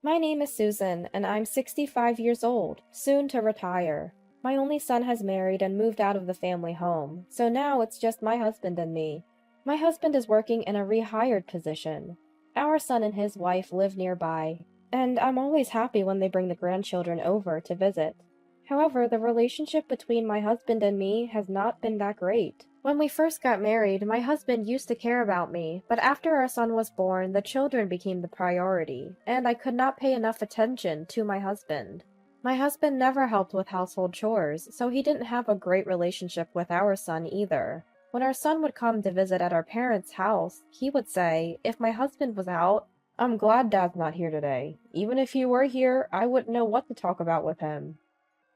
My name is Susan, and I'm 65 years old, soon to retire. My only son has married and moved out of the family home, so now it's just my husband and me. My husband is working in a rehired position. Our son and his wife live nearby, and I'm always happy when they bring the grandchildren over to visit. However, the relationship between my husband and me has not been that great. When we first got married, my husband used to care about me, but after our son was born, the children became the priority, and I could not pay enough attention to my husband. My husband never helped with household chores, so he didn't have a great relationship with our son either. When our son would come to visit at our parents' house, he would say, if my husband was out, "I'm glad Dad's not here today. Even if he were here, I wouldn't know what to talk about with him."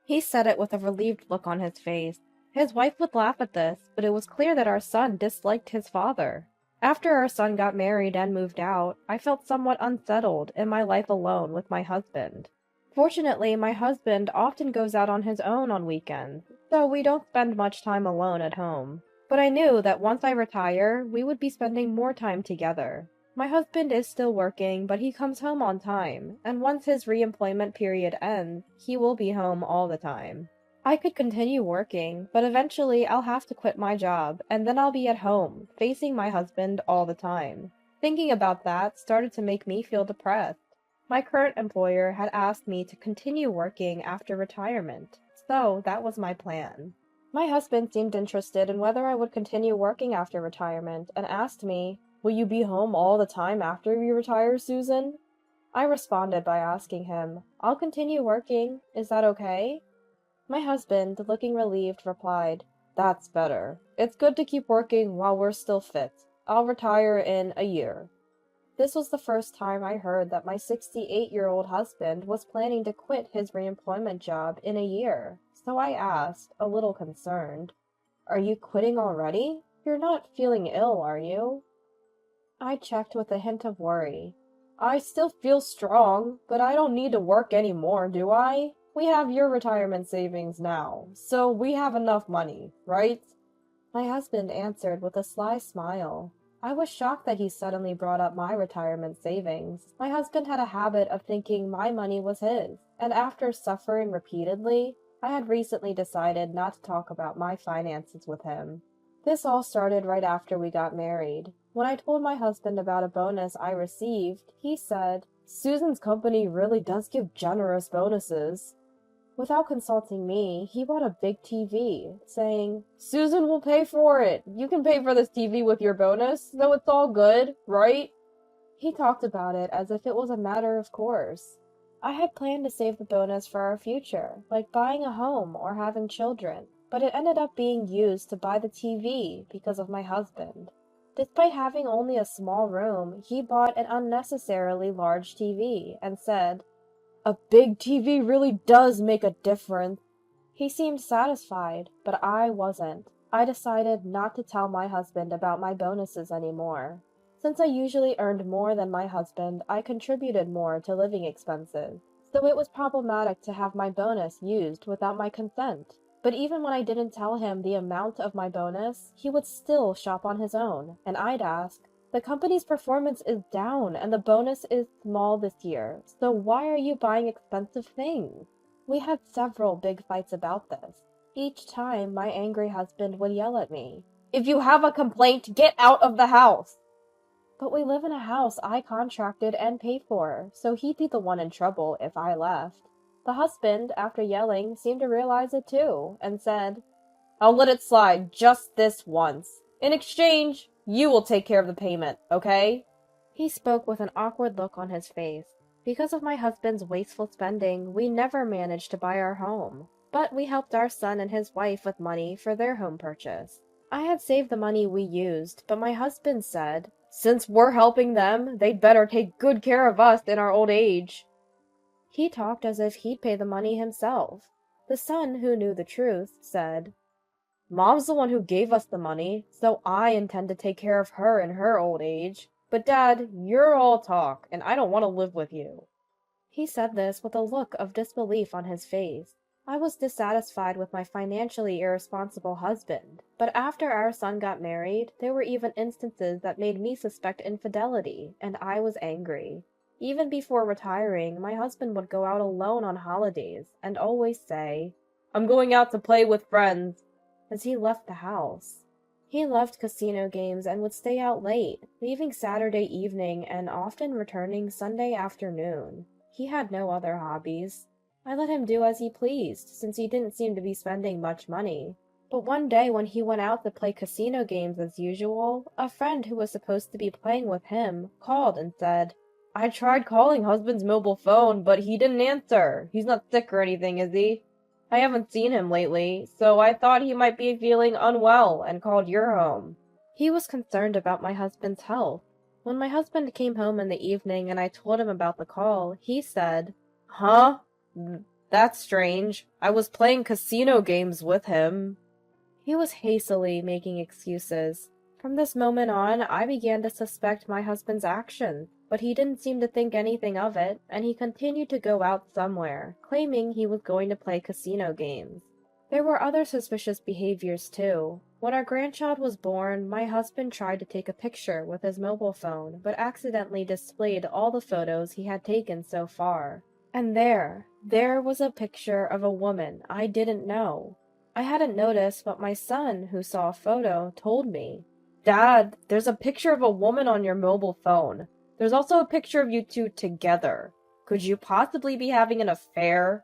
He said it with a relieved look on his face. His wife would laugh at this, but it was clear that our son disliked his father. After our son got married and moved out, I felt somewhat unsettled in my life alone with my husband. Fortunately, my husband often goes out on his own on weekends, so we don't spend much time alone at home. But I knew that once I retire, we would be spending more time together. My husband is still working, but he comes home on time, and once his reemployment period ends, he will be home all the time. I could continue working, but eventually I'll have to quit my job, and then I'll be at home, facing my husband all the time. Thinking about that started to make me feel depressed. My current employer had asked me to continue working after retirement, so that was my plan. My husband seemed interested in whether I would continue working after retirement and asked me, "Will you be home all the time after you retire, Susan?" I responded by asking him, "I'll continue working. Is that okay?" My husband, looking relieved, replied, "That's better. It's good to keep working while we're still fit. I'll retire in a year." This was the first time I heard that my 68-year-old husband was planning to quit his reemployment job in a year, so I asked, a little concerned, "Are you quitting already? You're not feeling ill, are you?" I checked with a hint of worry. "I still feel strong, but I don't need to work anymore, do I? We have your retirement savings now, so we have enough money, right?" My husband answered with a sly smile. I was shocked that he suddenly brought up my retirement savings. My husband had a habit of thinking my money was his, and after suffering repeatedly, I had recently decided not to talk about my finances with him. This all started right after we got married. When I told my husband about a bonus I received, he said, "Susan's company really does give generous bonuses." Without consulting me, he bought a big TV, saying, "Susan will pay for it. You can pay for this TV with your bonus, so it's all good, right?" He talked about it as if it was a matter of course. I had planned to save the bonus for our future, like buying a home or having children, but it ended up being used to buy the TV because of my husband. Despite having only a small room, he bought an unnecessarily large TV and said, "A big TV really does make a difference." He seemed satisfied, but I wasn't. I decided not to tell my husband about my bonuses anymore. Since I usually earned more than my husband, I contributed more to living expenses, so it was problematic to have my bonus used without my consent. But even when I didn't tell him the amount of my bonus, he would still shop on his own, and I'd ask, "The company's performance is down and the bonus is small this year, so why are you buying expensive things?" We had several big fights about this. Each time, my angry husband would yell at me, "If you have a complaint, get out of the house!" But we live in a house I contracted and paid for, so he'd be the one in trouble if I left. The husband, after yelling, seemed to realize it too, and said, "I'll let it slide just this once. In exchange, you will take care of the payment, okay?" He spoke with an awkward look on his face. Because of my husband's wasteful spending, we never managed to buy our home. But we helped our son and his wife with money for their home purchase. I had saved the money we used, but my husband said, "Since we're helping them, they'd better take good care of us in our old age." He talked as if he'd pay the money himself. The son, who knew the truth, said, "Mom's the one who gave us the money, so I intend to take care of her in her old age. But Dad, you're all talk, and I don't want to live with you." He said this with a look of disbelief on his face. I was dissatisfied with my financially irresponsible husband, but after our son got married, there were even instances that made me suspect infidelity, and I was angry. Even before retiring, my husband would go out alone on holidays and always say, "I'm going out to play with friends," as he left the house. He loved casino games and would stay out late, leaving Saturday evening and often returning Sunday afternoon. He had no other hobbies. I let him do as he pleased, since he didn't seem to be spending much money. But one day when he went out to play casino games as usual, a friend who was supposed to be playing with him called and said, "I tried calling husband's mobile phone, but he didn't answer. He's not sick or anything, is he? I haven't seen him lately, so I thought he might be feeling unwell and called your home." He was concerned about my husband's health. When my husband came home in the evening and I told him about the call, he said, "Huh? That's strange. I was playing casino games with him." He was hastily making excuses. From this moment on, I began to suspect my husband's actions, but he didn't seem to think anything of it, and he continued to go out somewhere, claiming he was going to play casino games. There were other suspicious behaviors too. When our grandchild was born, my husband tried to take a picture with his mobile phone, but accidentally displayed all the photos he had taken so far. And there was a picture of a woman I didn't know. I hadn't noticed, but my son, who saw a photo, told me, "Dad, there's a picture of a woman on your mobile phone. There's also a picture of you two together. Could you possibly be having an affair?"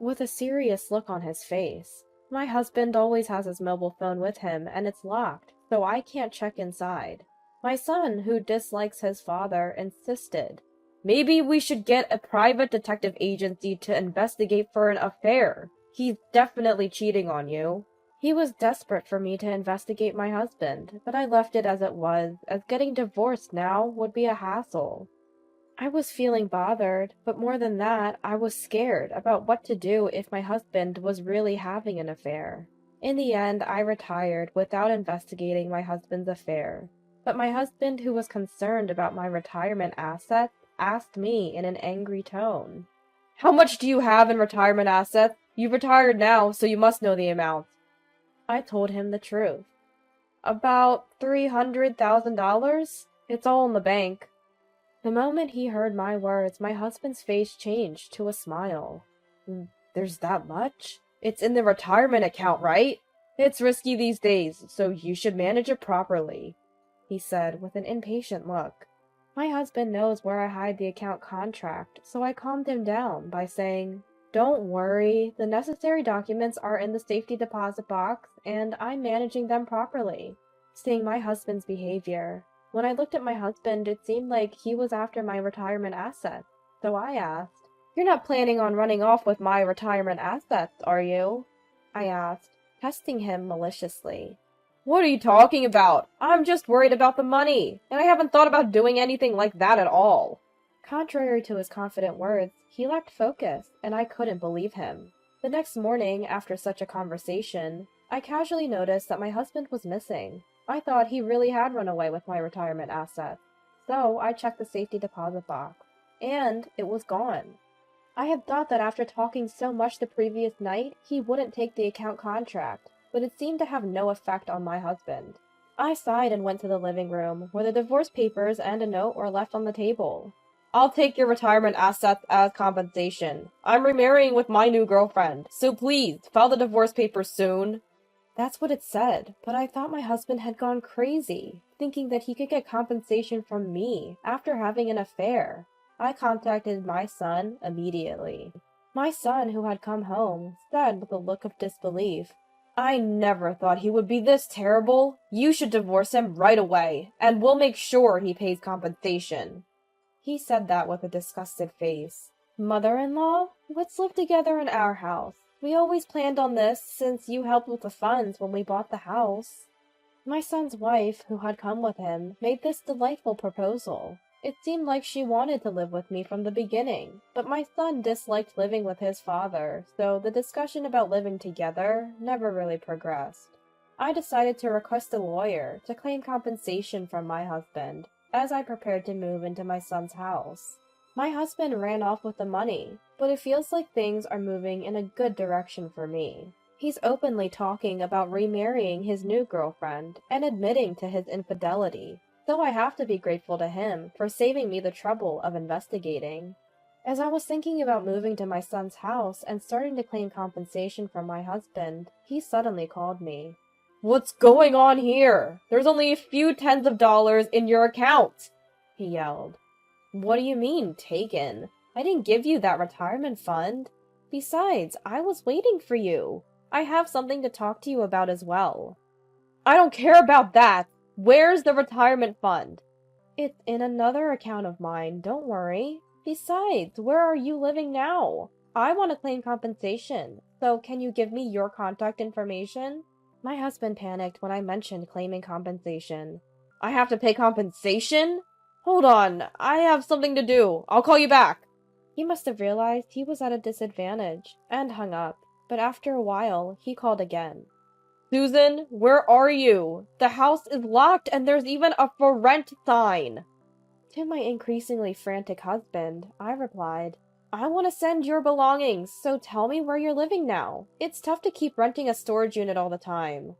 With a serious look on his face. My husband always has his mobile phone with him, and it's locked, so I can't check inside. My son, who dislikes his father, insisted, "Maybe we should get a private detective agency to investigate for an affair. He's definitely cheating on you." He was desperate for me to investigate my husband, but I left it as it was, as getting divorced now would be a hassle. I was feeling bothered, but more than that, I was scared about what to do if my husband was really having an affair. In the end, I retired without investigating my husband's affair. But my husband, who was concerned about my retirement assets, asked me in an angry tone, "How much do you have in retirement assets? You've retired now, so you must know the amount." I told him the truth. "About $300,000. It's all in the bank." The moment he heard my words, my husband's face changed to a smile. "There's that much? It's in the retirement account, right? It's risky these days, so you should manage it properly," he said with an impatient look. My husband knows where I hide the account contract, so I calmed him down by saying, "Don't worry, the necessary documents are in the safety deposit box, and I'm managing them properly." Seeing my husband's behavior, when I looked at my husband, it seemed like he was after my retirement assets, so I asked, "You're not planning on running off with my retirement assets, are you?" I asked, testing him maliciously. "What are you talking about? I'm just worried about the money, and I haven't thought about doing anything like that at all." Contrary to his confident words, he lacked focus, and I couldn't believe him. The next morning, after such a conversation, I casually noticed that my husband was missing. I thought he really had run away with my retirement assets, so I checked the safety deposit box, and it was gone. I had thought that after talking so much the previous night, he wouldn't take the account contract, but it seemed to have no effect on my husband. I sighed and went to the living room, where the divorce papers and a note were left on the table. "I'll take your retirement assets as compensation. I'm remarrying with my new girlfriend, so please, file the divorce papers soon." That's what it said, but I thought my husband had gone crazy, thinking that he could get compensation from me after having an affair. I contacted my son immediately. My son, who had come home, said with a look of disbelief, "I never thought he would be this terrible. You should divorce him right away, and we'll make sure he pays compensation." He said that with a disgusted face. "Mother-in-law, let's live together in our house. We always planned on this since you helped with the funds when we bought the house." My son's wife, who had come with him, made this delightful proposal. It seemed like she wanted to live with me from the beginning, but my son disliked living with his father, so the discussion about living together never really progressed. I decided to request a lawyer to claim compensation from my husband, as I prepared to move into my son's house. My husband ran off with the money, but it feels like things are moving in a good direction for me. He's openly talking about remarrying his new girlfriend and admitting to his infidelity. so I have to be grateful to him for saving me the trouble of investigating. As I was thinking about moving to my son's house and starting to claim compensation from my husband, he suddenly called me. "What's going on here? There's only a few tens of dollars in your account!" he yelled. "What do you mean, taken? I didn't give you that retirement fund. Besides, I was waiting for you. I have something to talk to you about as well." "I don't care about that! Where's the retirement fund?" "It's in another account of mine, don't worry. Besides, where are you living now? I want to claim compensation, so can you give me your contact information?" My husband panicked when I mentioned claiming compensation. "I have to pay compensation? Hold on, I have something to do. I'll call you back." He must have realized he was at a disadvantage, and hung up, but after a while, he called again. "Susan, where are you? The house is locked and there's even a for rent sign." To my increasingly frantic husband, I replied, "I want to send your belongings, so tell me where you're living now. It's tough to keep renting a storage unit all the time."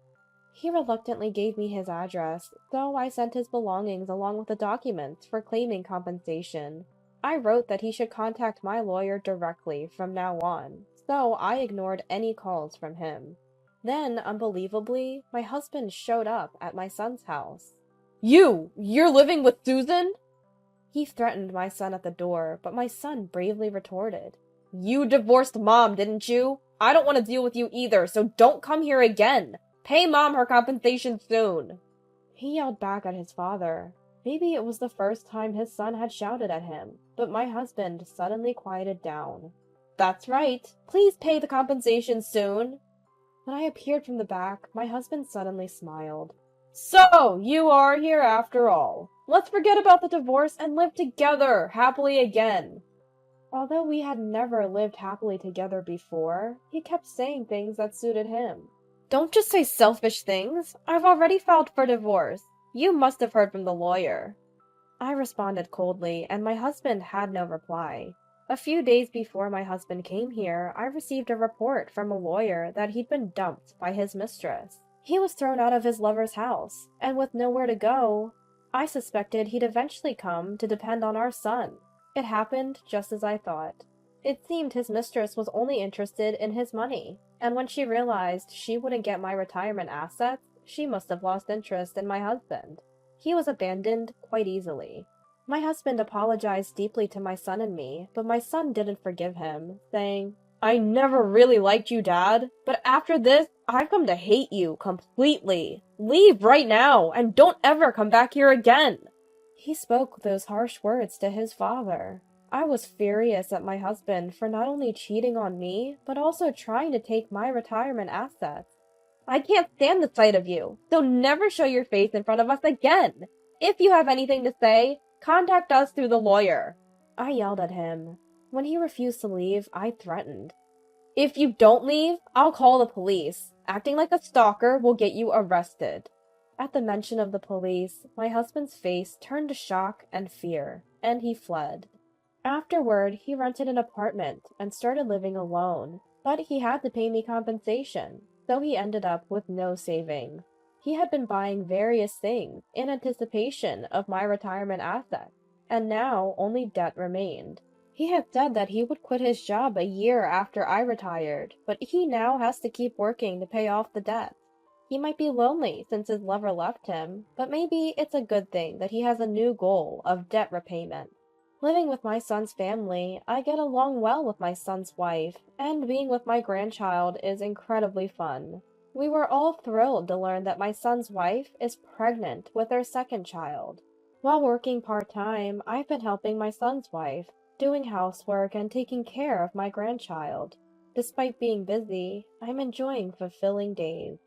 He reluctantly gave me his address, so I sent his belongings along with the documents for claiming compensation. I wrote that he should contact my lawyer directly from now on, so I ignored any calls from him. Then, unbelievably, my husband showed up at my son's house. You're living with Susan?" He threatened my son at the door, but my son bravely retorted, "You divorced Mom, didn't you? I don't want to deal with you either, so don't come here again. Pay Mom her compensation soon." He yelled back at his father. Maybe it was the first time his son had shouted at him, but my husband suddenly quieted down. "That's right. Please pay the compensation soon." When I appeared from the back, my husband suddenly smiled. "So, you are here after all. Let's forget about the divorce and live together happily again." Although we had never lived happily together before, he kept saying things that suited him. "Don't just say selfish things. I've already filed for divorce. You must have heard from the lawyer." I responded coldly, and my husband had no reply. A few days before my husband came here, I received a report from a lawyer that he'd been dumped by his mistress. He was thrown out of his lover's house, and with nowhere to go, I suspected he'd eventually come to depend on our son. It happened just as I thought. It seemed his mistress was only interested in his money, and when she realized she wouldn't get my retirement assets, she must have lost interest in my husband. He was abandoned quite easily. My husband apologized deeply to my son and me, but my son didn't forgive him, saying, "I never really liked you, Dad, but after this, I've come to hate you completely. Leave right now, and don't ever come back here again." He spoke those harsh words to his father. I was furious at my husband for not only cheating on me, but also trying to take my retirement assets. "I can't stand the sight of you, so never show your face in front of us again. If you have anything to say, contact us through the lawyer," I yelled at him. When he refused to leave, I threatened, "If you don't leave, I'll call the police. Acting like a stalker will get you arrested." At the mention of the police, my husband's face turned to shock and fear, and he fled. Afterward, he rented an apartment and started living alone, but he had to pay me compensation, so he ended up with no savings. He had been buying various things in anticipation of my retirement assets, and now only debt remained. He had said that he would quit his job a year after I retired, but he now has to keep working to pay off the debt. He might be lonely since his lover left him, but maybe it's a good thing that he has a new goal of debt repayment. Living with my son's family, I get along well with my son's wife, and being with my grandchild is incredibly fun. We were all thrilled to learn that my son's wife is pregnant with their second child. While working part-time, I've been helping my son's wife, doing housework and taking care of my grandchild. Despite being busy, I'm enjoying fulfilling days.